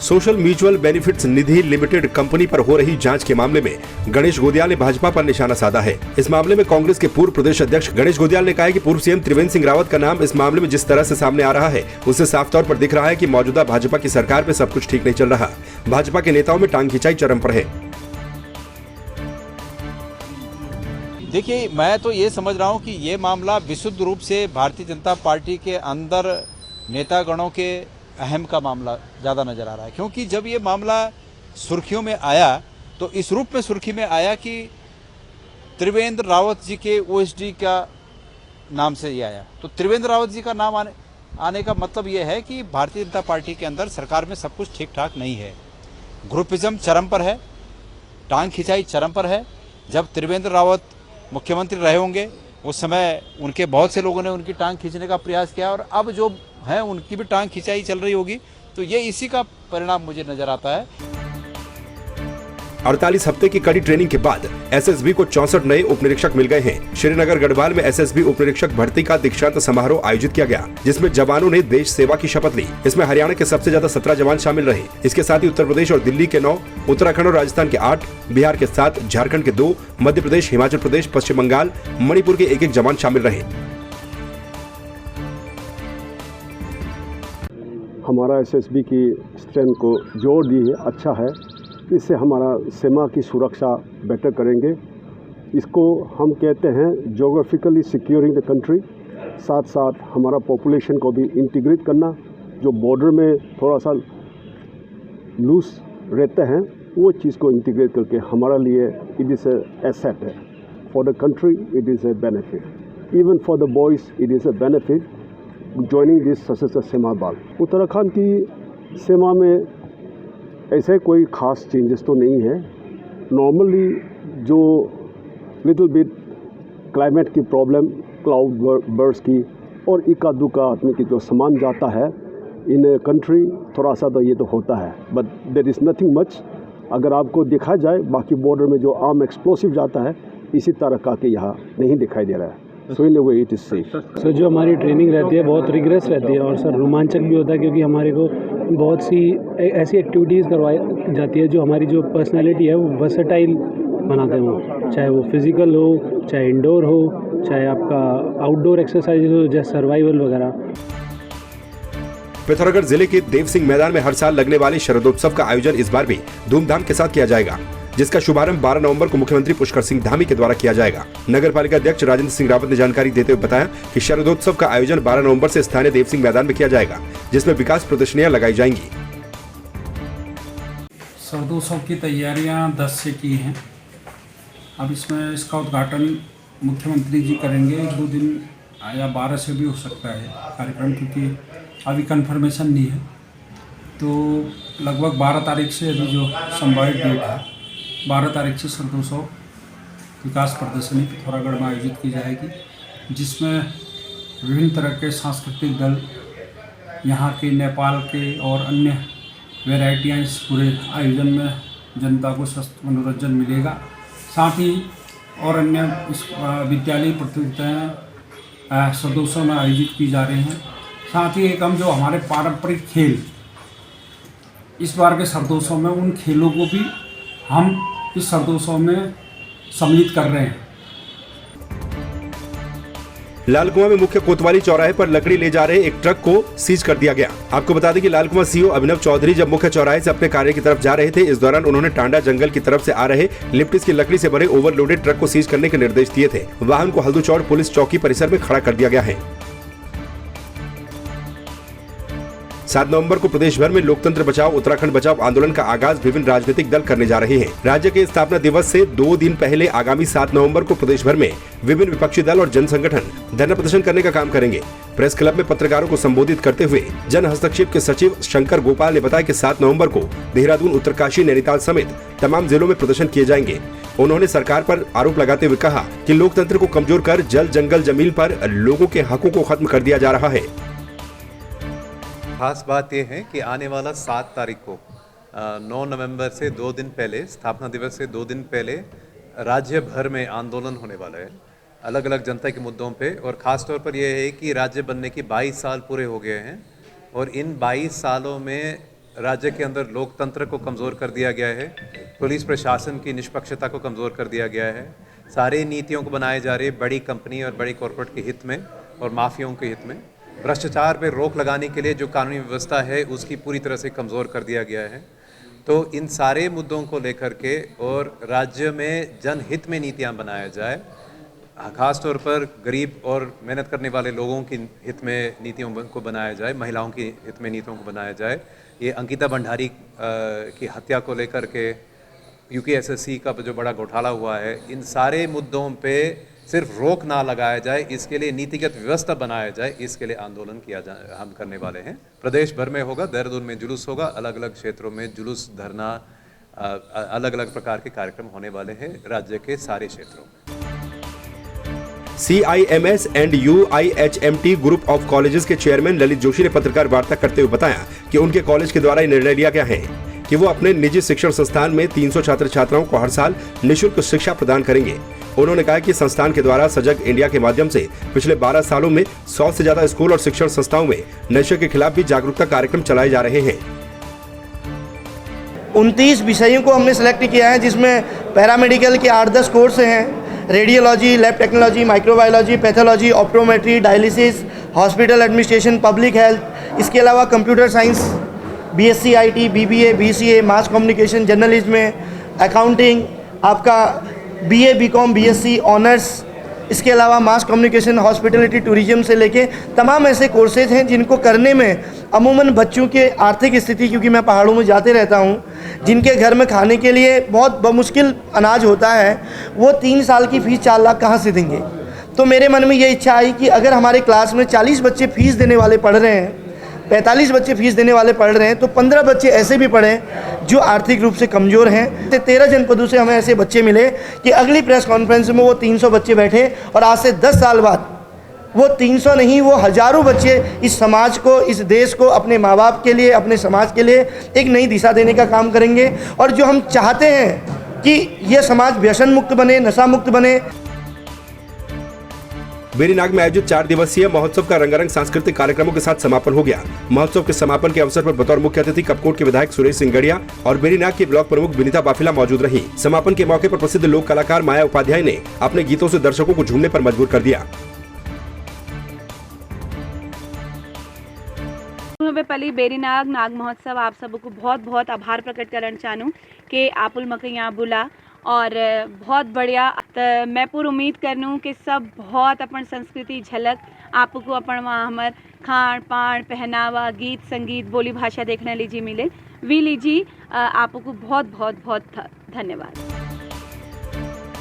Social mutual benefits निधि limited company पर हो रही जांच के मामले में गणेश गोदियाल ने भाजपा पर निशाना साधा है। इस मामले में कांग्रेस के पूर्व प्रदेश अध्यक्ष गणेश गोदियाल ने कहा है कि पूर्व सीएम त्रिवेंद्र सिंह रावत का नाम इस मामले में जिस तरह से सामने आ रहा है, उससे साफ तौर पर दिख रहा है कि मौजूदा भाजपा की सरकार में सब कुछ ठीक नहीं चल रहा। भाजपा के नेताओं में टांग खिंचाई चरम पर है। देखिए, मैं तो ये समझ रहा हूँ कि ये मामला विशुद्ध रूप से भारतीय जनता पार्टी के अंदर नेतागणों के अहम का मामला ज़्यादा नज़र आ रहा है, क्योंकि जब ये मामला सुर्खियों में आया तो इस रूप में सुर्खी में आया कि त्रिवेंद्र रावत जी के ओएसडी का नाम से ये आया। तो त्रिवेंद्र रावत जी का नाम आने का मतलब ये है कि भारतीय जनता पार्टी के अंदर सरकार में सब कुछ ठीक ठाक नहीं है। ग्रुपिज्म चरम पर है, टांग खिंचाई चरम पर है। जब त्रिवेंद्र रावत मुख्यमंत्री रहे होंगे उस समय उनके बहुत से लोगों ने उनकी टांग खींचने का प्रयास किया और अब जो है उनकी भी टांग खिंचाई चल रही होगी। तो ये इसी का परिणाम मुझे नजर आता है। 48 हफ्ते की कड़ी ट्रेनिंग के बाद एसएसबी को 64 नए उपनिरीक्षक मिल गए हैं। श्रीनगर गढ़वाल में एसएसबी उपनिरीक्षक भर्ती का दीक्षांत समारोह आयोजित किया गया, जिसमें जवानों ने देश सेवा की शपथ ली। इसमें हरियाणा के सबसे ज्यादा 17 जवान शामिल रहे। इसके साथ ही उत्तर प्रदेश और दिल्ली के 9, उत्तराखंड और राजस्थान के 8, बिहार के 7, झारखंड के 2, मध्य प्रदेश, हिमाचल प्रदेश, पश्चिम बंगाल, मणिपुर के 1-1 जवान शामिल रहे। हमारा एसएसबी की स्ट्रेंथ को जोड़ दी है, अच्छा है। इससे हमारा सीमा की सुरक्षा बेटर करेंगे। इसको हम कहते हैं जोग्राफिकली सिक्योरिंग द कंट्री। साथ साथ हमारा पॉपुलेशन को भी इंटीग्रेट करना। जो बॉर्डर में थोड़ा सा लूज रहते हैं वो चीज़ को इंटीग्रेट करके हमारा लिए इट इज़ एसेट है। For the country it is a benefit, even for the boys it is a benefit joining this सशस्त्र सीमा बल। उत्तराखंड की सीमा में ऐसे कोई ख़ास चेंजेस तो नहीं है। नॉर्मली जो लिटिल बिट क्लाइमेट की प्रॉब्लम, क्लाउड बर्स्ट की और इक्का दुक्का आदमी की जो सामान जाता है इन कंट्री, थोड़ा सा तो ये तो होता है, but there is nothing much. अगर आपको देखा जाए बाकी बॉर्डर में जो आर्म एक्सप्लोसिव जाता है इसी तरह का के यहाँ नहीं दिखाई दे रहा है। So in a way it is safe. Sir, जो हमारी ट्रेनिंग रहती है बहुत रिग्रेस रहती है और सर रोमांचक भी होता है, क्योंकि हमारे को बहुत सी ऐसी एक्टिविटीज़ करवाई जाती है जो हमारी जो पर्सनालिटी है वो वर्सेटाइल बनाते हैं। चाहे वो फिज़िकल हो, चाहे इंडोर हो, चाहे आपका आउटडोर एक्सरसाइज हो जैसे सर्वाइवल वगैरह। पिथौरागढ़ जिले के देव सिंह मैदान में हर साल लगने वाले शरदोत्सव का आयोजन इस बार भी धूमधाम के साथ किया जाएगा, जिसका शुभारंभ 12 नवंबर को मुख्यमंत्री पुष्कर सिंह धामी के द्वारा किया जाएगा। नगर पालिका अध्यक्ष राजेंद्र सिंह रावत ने जानकारी देते हुए बताया कि शरदोत्सव का आयोजन 12 नवंबर से स्थानीय देव सिंह मैदान में किया जाएगा, जिसमें विकास प्रदर्शनियां लगाई जाएंगी। शरदोत्सव की तैयारियां 10 से की हैं। अब इसका उद्घाटन मुख्यमंत्री जी करेंगे। 1-2 दिन या 12 से भी हो सकता है कार्यक्रम, क्योंकि अभी कंफर्मेशन नहीं है। तो लगभग 12 तारीख से अभी जो संभावित डेट है 12 तारीख से शरदोत्सव विकास प्रदर्शनी पिथौरागढ़ में आयोजित की जाएगी, जिसमें विभिन्न तरह के सांस्कृतिक दल, यहाँ के, नेपाल के और अन्य वैरायटियाँ इस पूरे आयोजन में जनता को स्वस्थ मनोरंजन मिलेगा। साथ ही और अन्य इस विद्यालय प्रतियोगिताएँ शरदोत्सव में आयोजित की जा रही हैं। साथ ही एक हम जो हमारे पारंपरिक खेल इस बार के शरदोत्सव में, उन खेलों को भी हम इस शरदोत्सव में सम्मिलित कर रहे हैं। लालकुआं में मुख्य कोतवाली चौराहे पर लकड़ी ले जा रहे एक ट्रक को सीज कर दिया गया। आपको बता दें कि लालकुआं सीओ अभिनव चौधरी जब मुख्य चौराहे से अपने कार्य की तरफ जा रहे थे, इस दौरान उन्होंने टांडा जंगल की तरफ से आ रहे लिप्टिस की लकड़ी से भरे ओवरलोडेड ट्रक को सीज करने के निर्देश दिए थे। वाहन को हल्दूचौड़ पुलिस चौकी परिसर में खड़ा कर दिया गया है। 7 नवंबर को प्रदेश भर में लोकतंत्र बचाओ उत्तराखंड बचाओ आंदोलन का आगाज विभिन्न राजनीतिक दल करने जा रहे हैं। राज्य के स्थापना दिवस से 2 दिन पहले आगामी 7 नवंबर को प्रदेश भर में विभिन्न विपक्षी दल और जन संगठन धरना प्रदर्शन करने का काम करेंगे। प्रेस क्लब में पत्रकारों को संबोधित करते हुए जन हस्तक्षेप के सचिव शंकर गोपाल ने बताया कि 7 नवंबर को देहरादून, उत्तरकाशी, नैनीताल समेत तमाम जिलों में प्रदर्शन किए जाएंगे। उन्होंने सरकार पर आरोप लगाते हुए कहा कि लोकतंत्र को कमजोर कर जल, जंगल, जमीन पर लोगों के हकों को खत्म कर दिया जा रहा है। खास बात यह है कि आने वाला 7 तारीख को 9 नवंबर से 2 दिन पहले, स्थापना दिवस से 2 दिन पहले राज्य भर में आंदोलन होने वाला है अलग अलग जनता के मुद्दों पे। और ख़ास तौर पर यह है कि राज्य बनने के 22 साल पूरे हो गए हैं और इन 22 सालों में राज्य के अंदर लोकतंत्र को कमज़ोर कर दिया गया है, पुलिस प्रशासन की निष्पक्षता को कमज़ोर कर दिया गया है, सारी नीतियों को बनाए जा रही बड़ी कंपनी और बड़ी कॉरपोरेट के हित में और माफियाओं के हित में। भ्रष्टाचार पर रोक लगाने के लिए जो कानूनी व्यवस्था है उसकी पूरी तरह से कमज़ोर कर दिया गया है। तो इन सारे मुद्दों को लेकर के और राज्य में जनहित में नीतियाँ बनाया जाए, खास तौर पर गरीब और मेहनत करने वाले लोगों की हित में नीतियों को बनाया जाए, महिलाओं की हित में नीतियों को बनाया जाए। ये अंकिता भंडारी की हत्या को लेकर के यूपीएसएससी का जो बड़ा घोटाला हुआ है, इन सारे मुद्दों पे सिर्फ रोक ना लगाया जाए, इसके लिए नीतिगत व्यवस्था बनाया जाए, इसके लिए आंदोलन किया जाए हम करने वाले हैं। प्रदेश भर में होगा, देहरादून में जुलूस होगा, अलग अलग क्षेत्रों में जुलूस, धरना, अलग अलग प्रकार के कार्यक्रम होने वाले हैं राज्य के सारे क्षेत्रों में। CIMS and UIHMT group of colleges के चेयरमैन ललित जोशी ने पत्रकार वार्ता करते हुए बताया कि उनके कॉलेज के द्वारा यह निर्णय लिया गया है कि वो अपने निजी शिक्षण संस्थान में 300 छात्र छात्राओं को हर साल निःशुल्क शिक्षा प्रदान करेंगे। उन्होंने कहा कि संस्थान के द्वारा सजग इंडिया के माध्यम से पिछले 12 सालों में 100 से ज्यादा स्कूल और शिक्षण संस्थाओं में नशे के खिलाफ भी जागरूकता कार्यक्रम चलाए जा रहे हैं। 29 विषयों को हमने सेलेक्ट किया है, जिसमें पैरामेडिकल के 8-10 कोर्स हैं, radiology, lab technology, microbiology, pathology, optometry, dialysis, hospital administration, public health. इसके अलावा computer science, BSc IT, BBA, BCA, mass communication, journalism में, अकाउंटिंग, आपका BA, BCom, BSc ऑनर्स। इसके अलावा मास कम्युनिकेशन, हॉस्पिटलिटी, टूरिज्म से लेके तमाम ऐसे कोर्सेज हैं जिनको करने में अमूमन बच्चों के आर्थिक स्थिति, क्योंकि मैं पहाड़ों में जाते रहता हूँ, जिनके घर में खाने के लिए बहुत बमुश्किल अनाज होता है, वो 3 साल की फ़ीस 4 लाख कहाँ से देंगे। तो मेरे मन में ये इच्छा आई कि अगर हमारे क्लास में 40 बच्चे फीस देने वाले पढ़ रहे हैं, 45 बच्चे फीस देने वाले पढ़ रहे हैं, तो 15 बच्चे ऐसे भी पढ़ें जो आर्थिक रूप से कमज़ोर हैं। 13 जनपदों से हमें ऐसे बच्चे मिले कि अगली प्रेस कॉन्फ्रेंस में वो 300 बच्चे बैठे और आज से 10 साल बाद वो 300 नहीं, वो हज़ारों बच्चे इस समाज को, इस देश को, अपने माँ बाप के लिए, अपने समाज के लिए एक नई दिशा देने का काम करेंगे। और जो हम चाहते हैं कि ये समाज व्यसन मुक्त बने, नशा मुक्त बने। बेरीनाग में आयोजित 4 दिवसीय महोत्सव का रंगारंग सांस्कृतिक कार्यक्रमों के साथ समापन हो गया। महोत्सव के समापन के अवसर पर बतौर मुख्य अतिथि कपकोट के विधायक सुरेश सिंह गढ़िया और बेरीनाग की ब्लॉक प्रमुख विनीता बाफिला मौजूद रही। समापन के मौके पर प्रसिद्ध लोक कलाकार माया उपाध्याय ने अपने गीतों से दर्शकों को झूमने पर मजबूर कर दिया। मैं पहले बेरीनाग नाग महोत्सव आप सबको बहुत बहुत आभार प्रकट करना चाहूँ कि आप लोग यहाँ बुला और बहुत बढ़िया। तो मैं पूरी उम्मीद करनूँ कि सब बहुत अपन संस्कृति झलक आपको अपन वहाँ हमार खान पान, पहनावा, गीत संगीत, बोली भाषा देखने लीजिए मिले। वी लीजिए आपको बहुत बहुत बहुत धन्यवाद।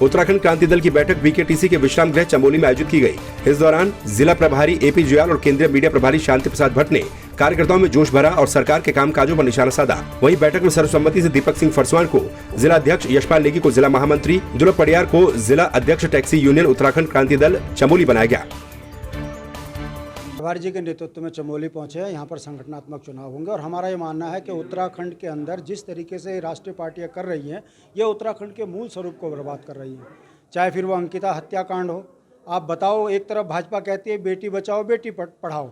उत्तराखंड क्रांति दल की बैठक VKTC के विश्राम गृह चमोली में आयोजित की गई। इस दौरान जिला प्रभारी AP जुयाल और केंद्रीय मीडिया प्रभारी शांति प्रसाद भट्ट ने कार्यकर्ताओं में जोश भरा और सरकार के कामकाजों पर निशाना साधा। वहीं बैठक में सर्वसम्मति से दीपक सिंह फरसवान को जिला अध्यक्ष, यशपाल नेगी को जिला महामंत्री, दुर्लभ पडियार को जिला अध्यक्ष टैक्सी यूनियन उत्तराखंड क्रांति दल चमोली बनाया गया। प्रभारी जी के नेतृत्व में चमोली पहुंचे हैं। यहाँ पर संगठनात्मक चुनाव होंगे और हमारा ये मानना है कि उत्तराखंड के अंदर जिस तरीके से राष्ट्रीय पार्टियां कर रही हैं, ये उत्तराखंड के मूल स्वरूप को बर्बाद कर रही हैं। चाहे फिर वो अंकिता हत्याकांड हो। आप बताओ, एक तरफ भाजपा कहती है बेटी बचाओ बेटी पढ़ाओ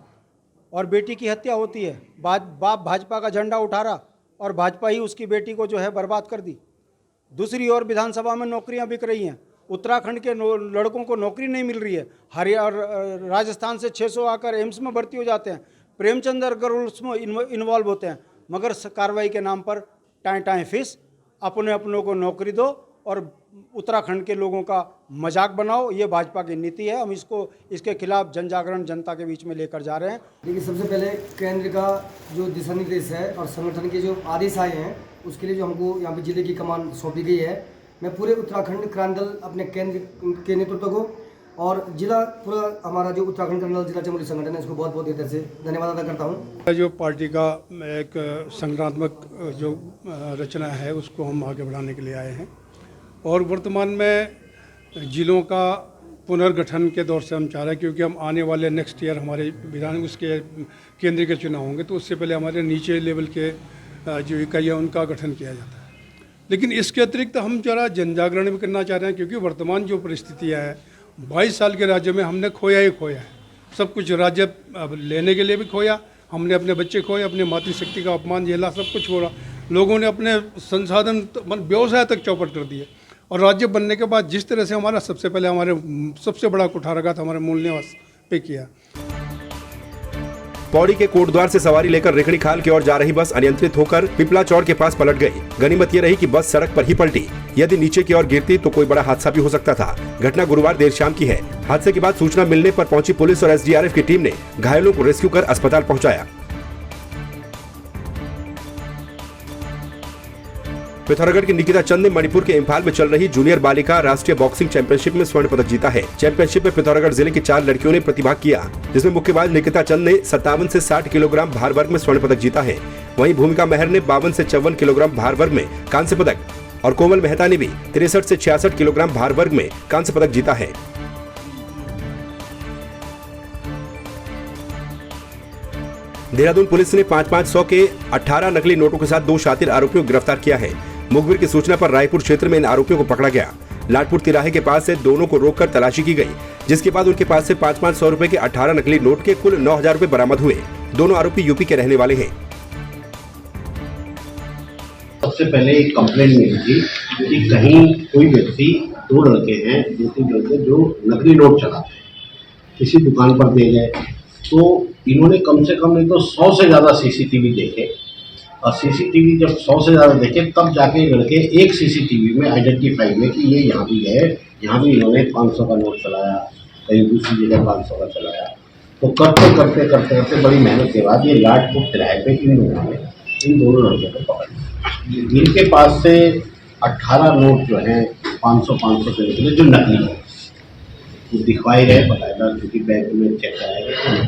और बेटी की हत्या होती है, बाप भाजपा का झंडा उठा रहा और भाजपा ही उसकी बेटी को जो है बर्बाद कर दी। दूसरी ओर विधानसभा में नौकरियां बिक रही हैं, उत्तराखंड के लड़कों को नौकरी नहीं मिल रही है। हरियाणा राजस्थान से 600 आकर एम्स में भर्ती हो जाते हैं, प्रेमचंद अग्रवाल उसमें इन्वॉल्व होते हैं, मगर कार्रवाई के नाम पर टाएं फीस, अपनों को नौकरी दो और उत्तराखंड के लोगों का मजाक बनाओ। ये भाजपा की नीति है। हम इसके खिलाफ जन जागरण जनता के बीच में लेकर जा रहे हैं। देखिए, सबसे पहले केंद्र का जो दिशा निर्देश है और संगठन के जो आदेश आए हैं, उसके लिए जो हमको यहाँ पे जिले की कमान सौंपी गई है, मैं पूरे उत्तराखंड क्रांति दल अपने केंद्र के नेतृत्व को और जिला पूरा हमारा जो उत्तराखंड क्रांति दल जिला चमोली संगठन है, इसको बहुत बहुत हृदय से धन्यवाद अदा करता हूँ। जो पार्टी का एक संगठनात्मक जो रचना है, उसको हम आगे बढ़ाने के लिए आए हैं और वर्तमान में जिलों का पुनर्गठन के दौर से हम चाह रहे हैं, क्योंकि हम आने वाले नेक्स्ट ईयर हमारे विधान उसके केंद्र के चुनाव होंगे, तो उससे पहले हमारे नीचे लेवल के जो इकाई है उनका गठन किया जाता है। लेकिन इसके अतिरिक्त हम जरा जन जागरण भी करना चाह रहे हैं, क्योंकि वर्तमान जो परिस्थितियाँ है, 22 साल के राज्य में हमने खोया ही खोया है। सब कुछ राज्य लेने के लिए भी खोया, हमने अपने बच्चे खोए, अपने मातृशक्ति का अपमान झेला, सब कुछ बोला। लोगों ने अपने संसाधन व्यवसाय तक चौपट कर दिए। और राज्य बनने के बाद जिस तरह से हमारा सबसे पहले हमारे सबसे बड़ा कुठाराघात हमारे मूल निवास पे किया। पौड़ी के कोटद्वार से सवारी लेकर रेखड़ी खाल की ओर जा रही बस अनियंत्रित होकर पिपला चौड़ के पास पलट गई। गनीमत ये रही कि बस सड़क पर ही पलटी। यदि नीचे की ओर गिरती तो कोई बड़ा हादसा भी हो सकता था। घटना गुरुवार देर शाम की है। हादसे के बाद सूचना मिलने पर पहुंची पुलिस और एसडीआरएफ की टीम ने घायलों को रेस्क्यू कर अस्पताल पहुंचाया। पिथौरागढ़ की निकिता चंद ने मणिपुर के इम्फाल में चल रही जूनियर बालिका राष्ट्रीय बॉक्सिंग चैंपियनशिप में स्वर्ण पदक जीता है। चैंपियनशिप में पिथौरागढ़ जिले की 4 लड़कियों ने प्रतिभाग किया, जिसमें मुक्केबाज निकिता चंद ने 57 से 60 किलोग्राम भार वर्ग में स्वर्ण पदक जीता है। वहीं भूमिका मेहर ने 52 से 54 किलोग्राम भार वर्ग में कांस्य पदक और कोमल मेहता ने भी 63 से 66 किलोग्राम भार वर्ग में कांस्य पदक जीता है। देहरादून पुलिस ने 5-500 के 18 नकली नोटों के साथ 2 शातिर आरोपियों को गिरफ्तार किया है। मुखबिर की सूचना पर रायपुर क्षेत्र में इन आरोपियों को पकड़ा गया। लाटपुर तिराहे के पास से दोनों को रोककर तलाशी की गई, जिसके बाद उनके पास से 5-500 रुपए के 18 नकली नोट के कुल 9,000 रुपए बरामद हुए। दोनों आरोपी यूपी के रहने वाले हैं। सबसे पहले एक कंप्लेंट मिली थी कि कहीं कोई व्यक्ति, 2 लड़के हैं, 2-3 लड़के जो नकली नोट चलाते हैं, किसी दुकान पर दे गए। तो इन्होंने कम से कम नहीं तो 100 से ज़्यादा सीसीटीवी देखे, और सीसीटीवी जब 100 से ज़्यादा देखे तब जाके लड़के एक सीसीटीवी में आइडेंटिफाई हुए कि ये यहाँ भी है, यहाँ भी इन्होंने 500 का नोट चलाया, कहीं दूसरी जगह 500 का चलाया। तो करते बड़ी मेहनत के बाद ये लाटपुर तिराहे पे इन दोनों लड़कों को पकड़ा। इनके पास से 18 नोट जो हैं 500 के निकले, जो नकली है। दिखवाए गए, बताया क्योंकि बैंक में चेक कराया गया।